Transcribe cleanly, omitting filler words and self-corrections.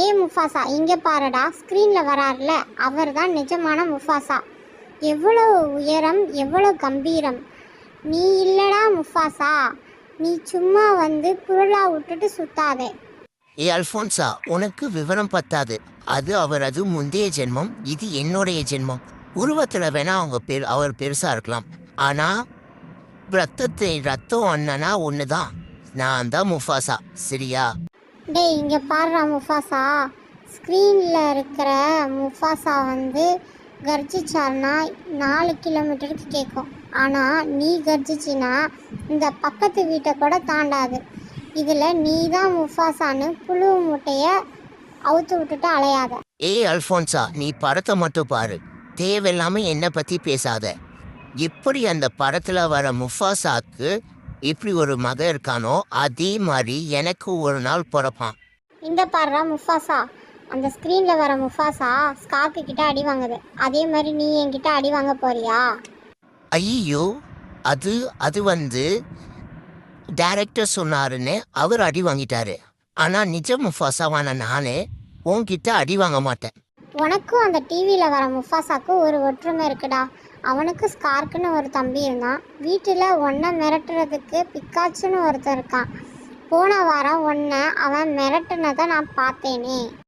ஏ Mufasa, இங்கே பாருடா, ஸ்க்ரீனில் வராருல அவர் தான் நிஜமான முஃபாசா. எவ்வளோ உயரம், எவ்வளோ கம்பீரம். நீ இல்லடா முஃபாசா, நீ சும்மா வந்து புரளா விட்டுட்டு சுத்தாதே. ஏ அல்ஃபோன்சா, உனக்கு விவரம் பத்தாது. அது அவரது முந்தைய ஜென்மம், இது என்னுடைய ஜென்மம். உருவத்தில் வேணா அவர் பெருசா இருக்கலாம், ஆனா ரத்தம் அண்ணனா ஒன்று தான். நான் தான் முஃபாசா, சரியா? டேய் இங்கே பாருடா முஃபாசா, ஸ்க்ரீனில் இருக்கிற முஃபாசா வந்து கர்ஜிச்சார்னா 4 கிலோமீட்டருக்கு கேட்கும். ஆனால் நீ கர்ஜிச்சின்னா இந்த பக்கத்து வீட்டை கூட தாண்டாது. இதில் நீ தான் முஃபாசான்னு புழு முட்டையை அவுத்து விட்டுட்டு அலையாத. ஏய் அல்ஃபோன்சா, நீ படத்தை மட்டும் பாரு, தேவையில்லாம என்னை பற்றி பேசாத. எப்படி அந்த படத்தில் வர முஃபாசாக்கு இப்படி ஒரு மகன் இருக்கானோ, அதே மாதிரி எனக்கு ஒரு நாள் பிறப்பான். இந்த பாருடா முஃபாசா, அந்த ஸ்க்ரீனில் வர முஃபாசா ஸ்கார்க்கு கிட்ட அடி வாங்குது. அதே மாதிரி நீ என்கிட்ட அடி வாங்க போறியா? ஐயோ, அது அது வந்து டைரக்டர் சொன்னாருன்னு அவர் அடி வாங்கிட்டாரு. ஆனால் நிஜ முஃபாசாவான நானே உன்கிட்ட அடி வாங்க மாட்டேன். உனக்கும் அந்த டிவியில் வர முஃபாசாக்கும் ஒரு ஒற்றுமை இருக்குடா. அவனுக்கு ஸ்கார்க்குன்னு ஒரு தம்பி இருந்தான். வீட்டில் ஒன்றை மிரட்டுறதுக்கு பிக்காச்சுன்னு ஒருத்தர் இருக்கான். போன வாரம் ஒன்றை அவன் மிரட்டுனதை நான் பார்த்தேனே.